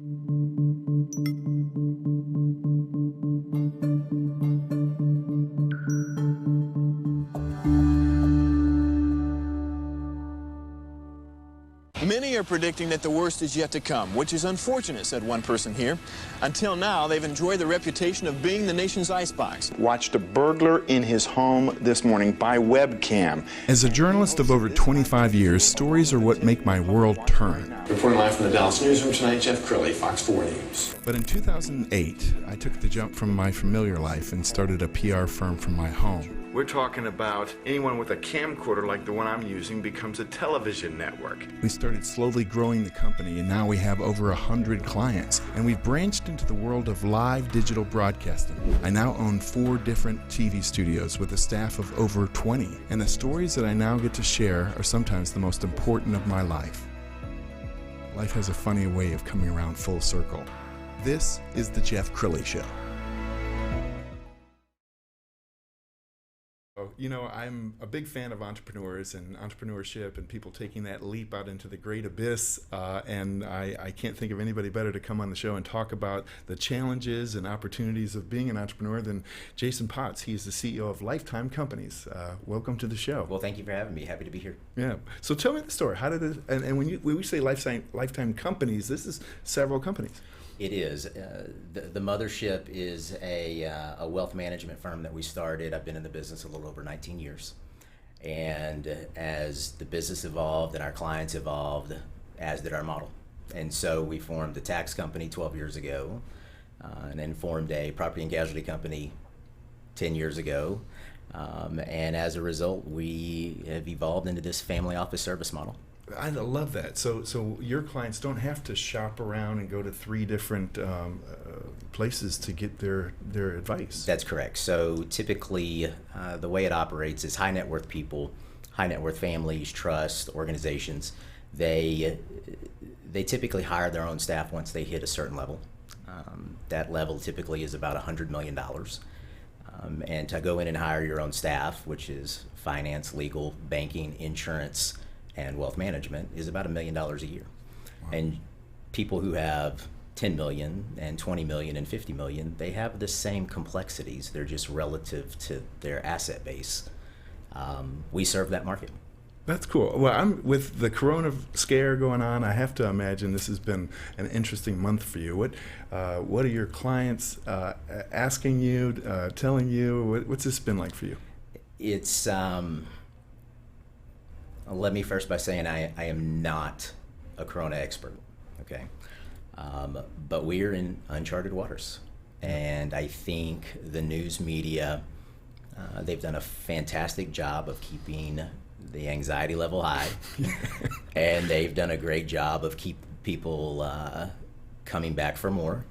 Many are predicting that the worst is yet to come, which is unfortunate, said one person here. Until now, they've enjoyed the reputation of being the nation's icebox. Watched a burglar in his home this morning by webcam. As a journalist of over 25 years, stories are what make my world turn. Reporting live from the Dallas newsroom tonight, Jeff Crilley, Fox 4 News. But in 2008, I took the jump from my familiar life and started a PR firm from my home. We're talking about anyone with a camcorder like the one I'm using becomes a television network. We started slowly growing the company, and now we have over 100 clients. And we've branched into the world of live digital broadcasting. I now own 4 different TV studios with a staff of over 20. And the stories that I now get to share are sometimes the most important of my life. Life has a funny way of coming around full circle. This is the Jeff Crilley Show. You know, I'm a big fan of entrepreneurs and entrepreneurship and people taking that leap out into the great abyss. And I can't think of anybody better to come on the show and talk about the challenges and opportunities of being an entrepreneur than Jason Potts. He's the CEO of Lifetime Companies. Welcome to the show. Well, thank you for having me. Happy to be here. Yeah. So tell me the story. How did it, and when we say Lifetime Companies, this is several companies. It is. The mothership is a wealth management firm that we started. I've been in the business a little over 19 years. And as the business evolved and our clients evolved, as did our model. And so we formed a tax company 12 years ago, and then formed a property and casualty company 10 years ago. And as a result, we have evolved into this family office service model. I love that. So your clients don't have to shop around and go to 3 different places to get their advice. That's correct. So typically, the way it operates is high net worth people, high net worth families, trusts, organizations. They typically hire their own staff once they hit a certain level. That level typically is about $100 million. And to go in and hire your own staff, which is finance, legal, banking, insurance, and wealth management, is about $1 million a year. Wow. And people who have 10 million and 20 million and 50 million, they have the same complexities. They're just relative to their asset base. We serve that market. That's cool. Well, with the corona scare going on, I have to imagine this has been an interesting month for you. What are your clients asking you, telling you? What's this been like for you? It's let me first by saying I am not a corona expert, okay? But we're in uncharted waters. And I think the news media, they've done a fantastic job of keeping the anxiety level high. And they've done a great job of keep people coming back for more.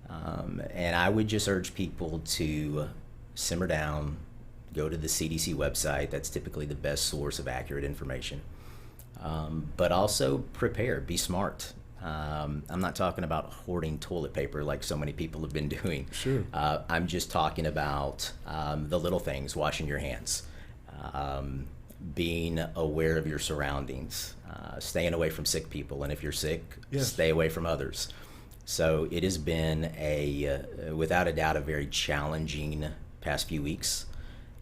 And I would just urge people to simmer down, go to the CDC website. That's typically the best source of accurate information. But also prepare, be smart. I'm not talking about hoarding toilet paper like so many people have been doing. Sure. I'm just talking about the little things, washing your hands, being aware of your surroundings, staying away from sick people. And if you're sick, yes, stay away from others. So it has been without a doubt, a very challenging past few weeks.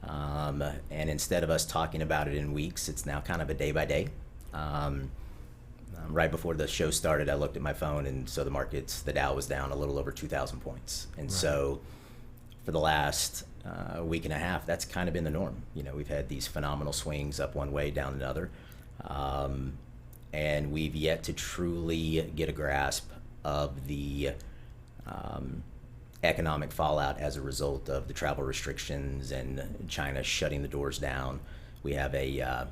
And instead of us talking about it in weeks, it's now kind of a day by day. Right before the show started, I looked at my phone, and so the Dow was down a little over 2,000 points. And right. So for the last week and a half, that's kind of been the norm. You know, we've had these phenomenal swings up one way, down another. And we've yet to truly get a grasp of the economic fallout as a result of the travel restrictions and China shutting the doors down. We have a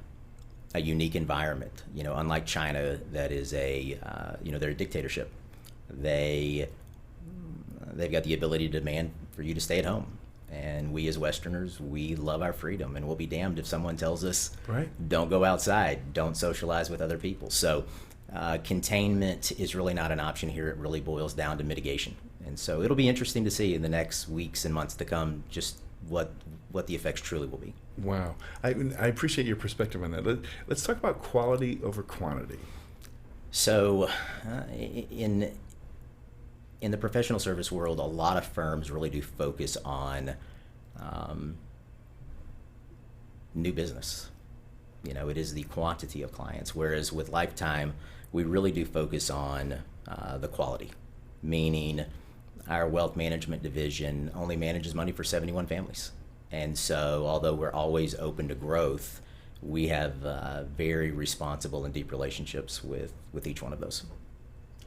unique environment, you know, unlike China, that is they're a dictatorship. They've got the ability to demand for you to stay at home. And we as Westerners, we love our freedom, and we'll be damned if someone tells us, right, don't go outside, don't socialize with other people. So containment is really not an option here. It really boils down to mitigation. And so it'll be interesting to see in the next weeks and months to come just what the effects truly will be. Wow. I appreciate your perspective on that. Let's talk about quality over quantity. So in in the professional service world, a lot of firms really do focus on new business. You know, it is the quantity of clients, whereas with Lifetime, we really do focus on the quality, meaning our wealth management division only manages money for 71 families. And so although we're always open to growth, we have very responsible and deep relationships with each one of those.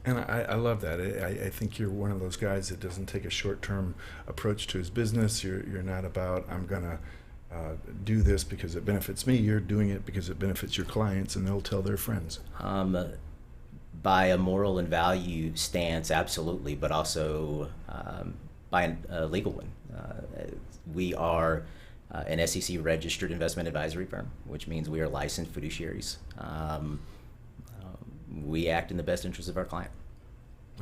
And I love that. I think you're one of those guys that doesn't take a short-term approach to his business. You're not about, I'm going to do this because it benefits me. You're doing it because it benefits your clients, and they'll tell their friends. By a moral and value stance, absolutely, but also by a legal one. We are an SEC registered investment advisory firm, which means we are licensed fiduciaries. We act in the best interest of our client.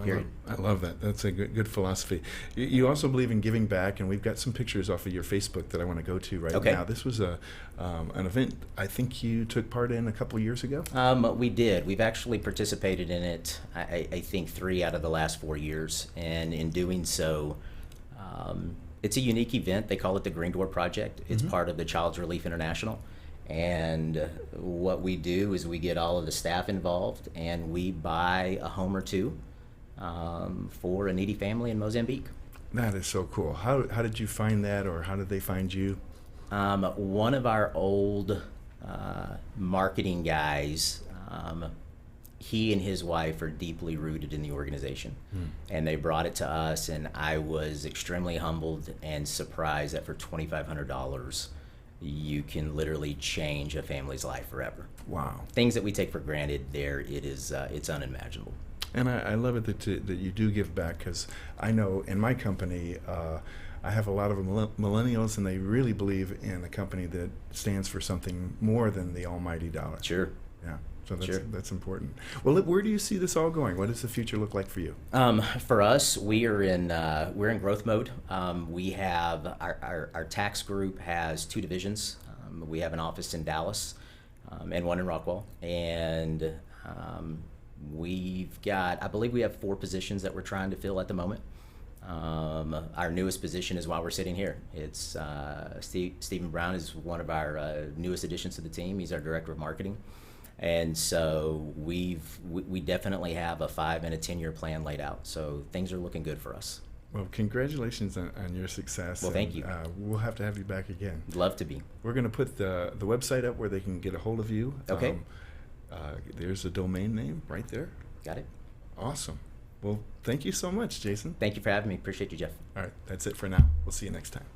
Period. I love that. That's a good philosophy. You also believe in giving back, and we've got some pictures off of your Facebook that I want to go to right now. This was an event I think you took part in a couple of years ago. We did. We've actually participated in it, I think, 3 out of the last 4 years, and in doing so, it's a unique event. They call it the Green Door Project. It's part of the Child's Relief International. And what we do is we get all of the staff involved, and we buy a home or two for a needy family in Mozambique. That is so cool. How did you find that, or how did they find you? One of our old marketing guys, he and his wife are deeply rooted in the organization, and they brought it to us, and I was extremely humbled and surprised that for $2,500 you can literally change a family's life forever. Wow. Things that we take for granted there, it's unimaginable. And I love it that you do give back, because I know in my company, I have a lot of millennials, and they really believe in a company that stands for something more than the almighty dollar. Sure. Yeah. So that's important. Well, where do you see this all going? What does the future look like for you? For us, we're in growth mode. We have our tax group has 2 divisions. We have an office in Dallas and one in Rockwall, and I believe we have 4 positions that we're trying to fill at the moment. Our newest position is while we're sitting here. It's Stephen Brown is one of our newest additions to the team. He's our director of marketing. And so we definitely have a 5 and a 10-year plan laid out. So things are looking good for us. Well, congratulations on your success. Well, thank you. We'll have to have you back again. Love to be. We're going to put the website up where they can get a hold of you. Okay. There's a domain name right there. Got it. Awesome. Well, thank you so much, Jason. Thank you for having me. Appreciate you, Jeff. All right, that's it for now. We'll see you next time.